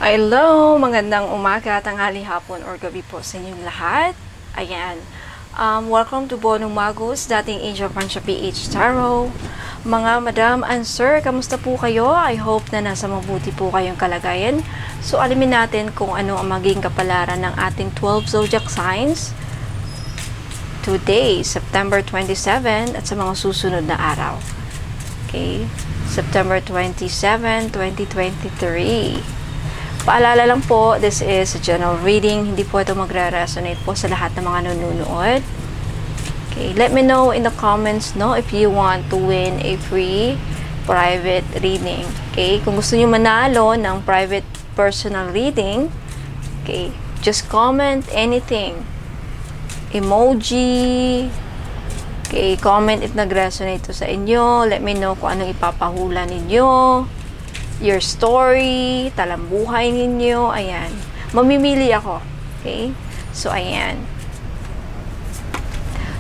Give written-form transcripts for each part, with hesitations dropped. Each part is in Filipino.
Hello, magandang umaga, tanghali, hapon, or gabi po sa inyong lahat. Ayan. Welcome to Bonong Magus, dating Angel Pancha PH Tarot. Mga madam and sir, kamusta po kayo? I hope na nasa mabuti po kayong kalagayan. So, alamin natin kung ano ang maging kapalaran ng ating 12 zodiac signs today, September 27, at sa mga susunod na araw. Okay? September 27, 2023. Paalala lang po, this is a general reading. Hindi po ito magre-resonate po sa lahat ng mga nanonood. Okay, let me know in the comments, no, if you want to win a free private reading. Okay, kung gusto niyo manalo ng private personal reading, okay, just comment anything. Emoji. Okay, comment if nag-resonate to sa inyo. Let me know kung anong ipapahula ninyo. Your story, talambuhay ninyo, ayan. Mamimili ako, okay? So, ayan.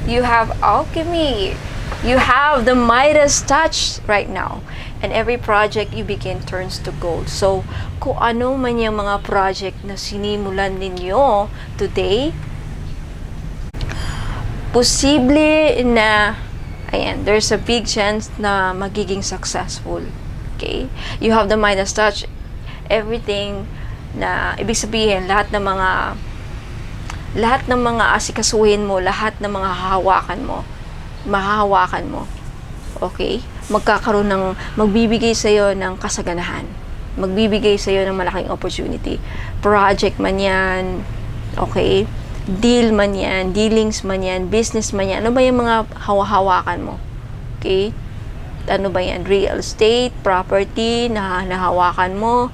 You have alchemy. You have the Midas touch right now. And every project you begin turns to gold. So, kung ano man yung mga project na sinimulan ninyo today, posible na, ayan, there's a big chance na magiging successful. Okay? You have the Midas touch. Everything na ibig sabihin, lahat ng mga asikasuhin mo, lahat ng mga mahahawakan mo. Okay? Magbibigay sa iyo ng kasaganahan. Magbibigay sa iyo ng malaking opportunity. Project man 'yan. Okay? Deal man 'yan, dealings man 'yan, business man 'yan. Ano ba yung mga hawakan mo? Okay? Ano ba yan? Real estate, property, na nahawakan mo.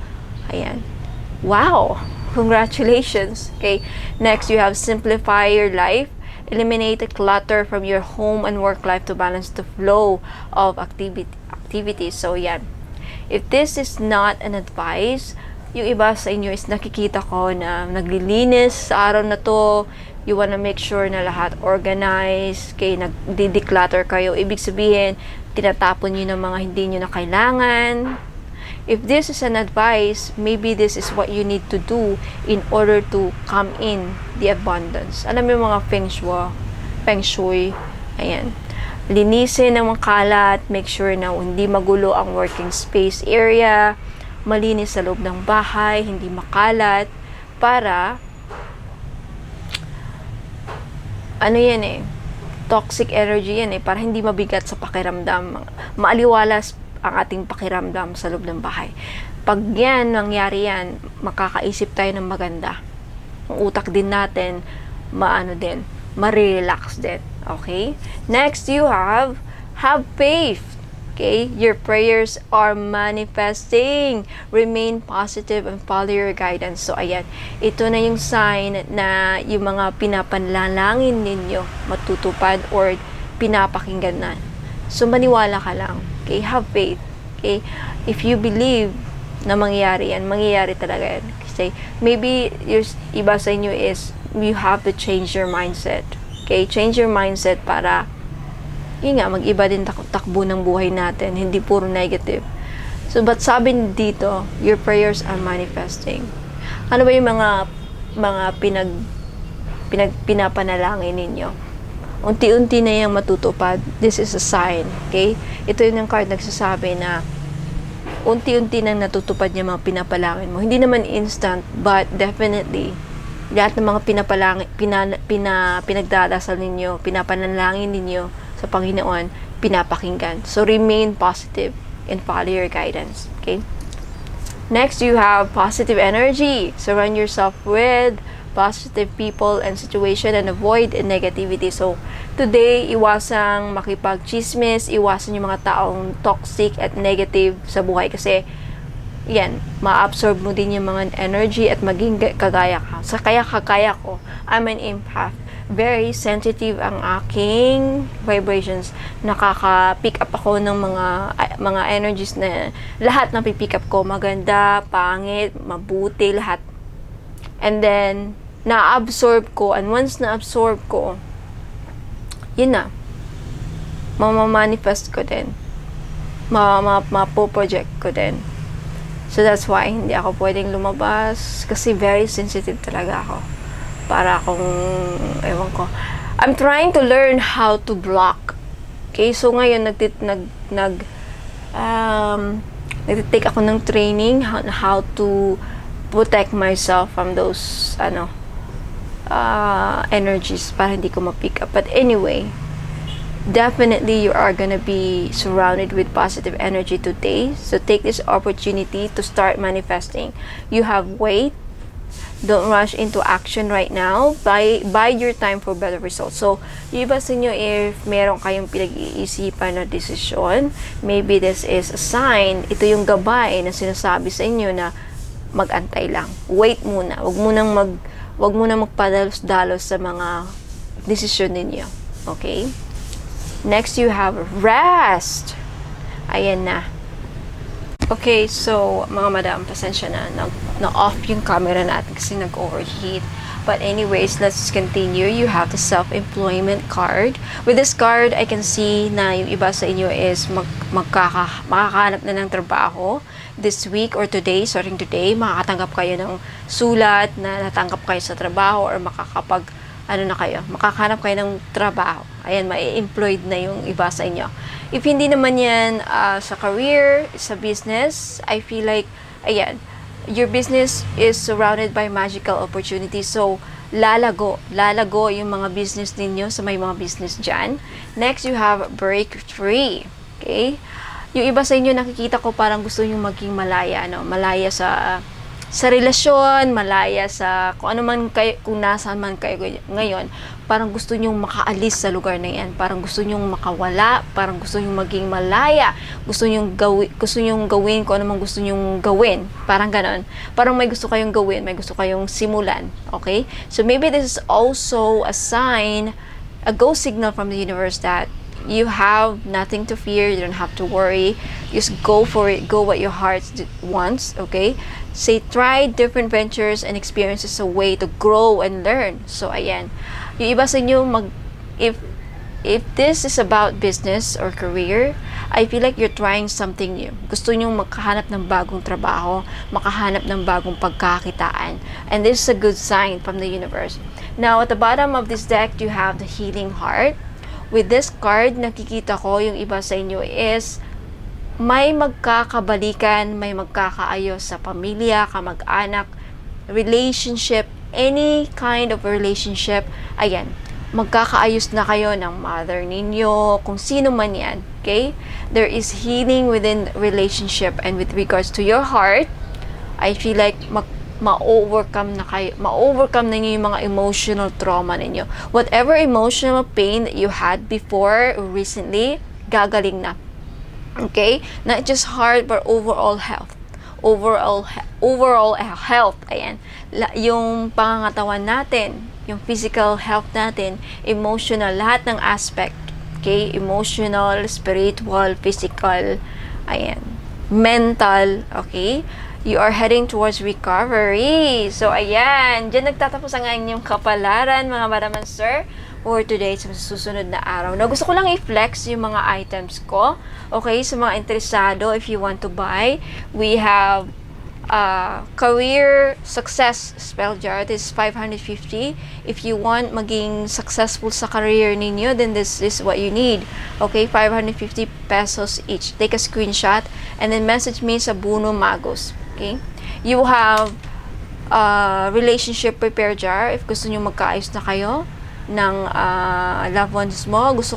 Ayan. Wow! Congratulations! Okay. Next, you have simplify your life. Eliminate the clutter from your home and work life to balance the flow of activities. So, yan. If this is not an advice, yung iba sa inyo is nakikita ko na naglilinis sa araw na to. You wanna make sure na lahat organized. Okay, nagdi-declutter kayo. Ibig sabihin, tinatapon nyo ng mga hindi nyo na kailangan. If this is an advice, maybe this is what you need to do in order to come in the abundance. Alam mo yung mga feng shui, ayan. Linisin ang mga kalat, make sure na hindi magulo ang working space area, malinis sa loob ng bahay, hindi makalat, para, ano yan toxic energy yan para hindi mabigat sa pakiramdam. Maaliwalas ang ating pakiramdam sa loob ng bahay. Pag yan, nangyari yan, makakaisip tayo ng maganda. Ang utak din natin, ma-relax din. Okay? Next, you have faith. Okay? Your prayers are manifesting. Remain positive and follow your guidance. So, ayan. Ito na yung sign na yung mga pinapanlalangin ninyo matutupad or pinapakinggan na. So, maniwala ka lang. Okay? Have faith. Okay? If you believe na mangyayari yan, mangyayari talaga yan. Kasi, maybe, yung iba sa inyo is, you have to change your mindset. Okay? Change your mindset para yun nga, mag-iba din takbo ng buhay natin, hindi puro negative. So, but sabi dito, your prayers are manifesting. Ano ba yung mga pinapanalangin ninyo? Unti-unti na yung matutupad. This is a sign, okay? Ito yung card nagsasabi na unti-unti nang natutupad yung mga pinapalangin mo. Hindi naman instant, but definitely, lahat ng mga pinagdadasal ninyo, pinapanalangin ninyo, sa Panginoon, pinapakinggan. So, remain positive and follow your guidance. Okay? Next, you have positive energy. Surround yourself with positive people and situation and avoid negativity. So, today, iwasang makipag-chismis, iwasan yung mga taong toxic at negative sa buhay kasi yan, ma-absorb mo din yung mga energy at maging kagaya ka. So, kagaya ko, I'm an empath. Very sensitive ang aking vibrations. Nakaka-pick up ako ng mga energies na lahat ng pick up ko, maganda, pangit, mabuti, lahat. And then, na-absorb ko, and once na-absorb ko, yun na, mamamanifest ko din. Ma-project ko din. So that's why hindi ako pwedeng lumabas kasi very sensitive talaga ako. Para akong, ewan ko. I'm trying to learn how to block. Okay, so ngayon nagtitake ako ng training on how to protect myself from those energies para hindi ko ma-pick up. But anyway, definitely you are gonna be surrounded with positive energy today. So take this opportunity to start manifesting. You have weight. Don't rush into action right now. Bide your time for better results. So, yung iba sa inyo, if meron kayong pinag-iisipan na desisyon, maybe this is a sign, ito yung gabay na sinasabi sa inyo na mag-antay lang. Wait muna. Wag munang magpadalos-dalos sa mga desisyon ninyo. Okay? Next, you have rest. Ayan na. Okay, so mga madam, pasensya na off yung camera natin kasi nag-overheat. But anyways, let's continue. You have the self-employment card. With this card, I can see na yung iba sa inyo is makakahanap na ng trabaho this week or today, starting today. Makakatanggap kayo ng sulat na natanggap kayo sa trabaho or makakahanap kayo ng trabaho. Ayan, mai-employed na yung iba sa inyo. If hindi naman yan sa career, sa business, I feel like, ayan, your business is surrounded by magical opportunities. So, lalago yung mga business ninyo sa may mga business dyan. Next, you have break free. Okay? Yung iba sa inyo, nakikita ko parang gusto nyo maging malaya, no? Malaya sa relasyon, malaya sa kung ano man kayo, kung nasaan man kayo ngayon, parang gusto nyong makaalis sa lugar na yan, parang gusto nyong makawala, parang gusto nyong maging malaya, gusto nyong gawin kung ano man gusto nyong gawin, parang ganon. Parang may gusto kayong gawin, may gusto kayong simulan, okay? So maybe this is also a sign, a go signal from the universe that you have nothing to fear, you don't have to worry, just go for it, go what your heart wants, okay? Say, try different ventures and experiences a way to grow and learn. So, ayan. Yung iba sa inyo, if this is about business or career, I feel like you're trying something new. Gusto nyo makahanap ng bagong trabaho, makahanap ng bagong pagkakitaan. And this is a good sign from the universe. Now, at the bottom of this deck, you have the healing heart. With this card, nakikita ko yung iba sa inyo is may magkakabalikan, may magkakaayos sa pamilya, kamag-anak, relationship, any kind of relationship. Ayan, magkakaayos na kayo ng mother ninyo, kung sino man yan. Okay? There is healing within relationship, and with regards to your heart, I feel like ma-overcome na niyo yung mga emotional trauma ninyo. Whatever emotional pain that you had before or recently, gagaling na. Okay? Not just heart, but overall health. Overall health. Ayan. Yung pangangatawan natin, yung physical health natin, emotional, lahat ng aspect. Okay? Emotional, spiritual, physical, ayan. Mental, okay? You are heading towards recovery. So, ayan. Diyan nagtatapos ang inyong kapalaran, mga madam and sir, for today sa susunod na araw. Now, gusto ko lang i-flex yung mga items ko. Okay, sa mga interesado, if you want to buy, we have career success spell jar. This is 550. If you want maging successful sa career ninyo, then this is what you need. Okay, 550 pesos each. Take a screenshot and then message me sa Buno Magos. Okay, you have relationship repair jar. If gusto nyo magkaayos na kayo ng loved ones mo, gusto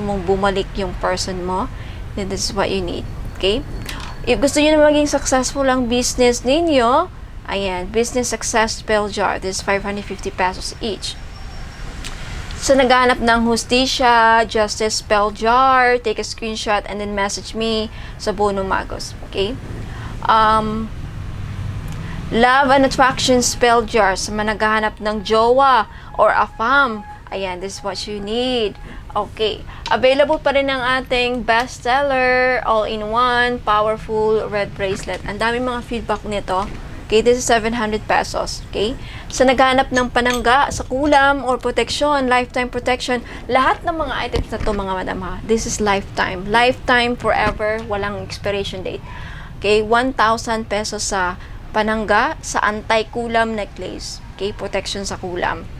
mong bumalik yung person mo, then this is what you need. Okay? If gusto niyo na maging successful ang business ninyo, ayan, business success spell jar. This is 550 pesos each. So, naghanap ng hustisya, justice spell jar, take a screenshot and then message me sa Bono Magos. Okay? Love and attraction spell jar. Sa mga naghahanap ng jowa or a fam, ayan, this is what you need. Okay. Available pa rin ang ating bestseller, all-in-one, powerful red bracelet. Ang dami mga feedback nito. Okay, this is 700 pesos. Okay? Sa naghanap ng panangga, sa kulam, or protection, lifetime protection, lahat ng mga items na to, mga madam ha, this is lifetime. Lifetime, forever, walang expiration date. Okay, 1,000 pesos sa panangga, sa anti-kulam necklace. Okay, protection sa kulam.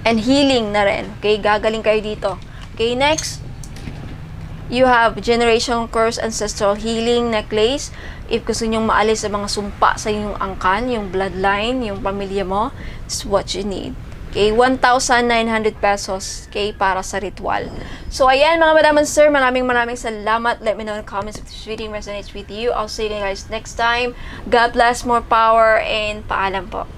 And healing na rin. Okay, gagaling kayo dito. Okay, next, you have Generation Curse Ancestral Healing Necklace. If gusto nyong maalis sa mga sumpa sa inyong angkan, yung bloodline, yung pamilya mo, it's what you need. Okay, 1,900 pesos, okay, para sa ritual. So, ayan mga madam and sir, maraming salamat. Let me know in the comments if this reading resonates with you. I'll see you guys next time. God bless, more power, and paalam po.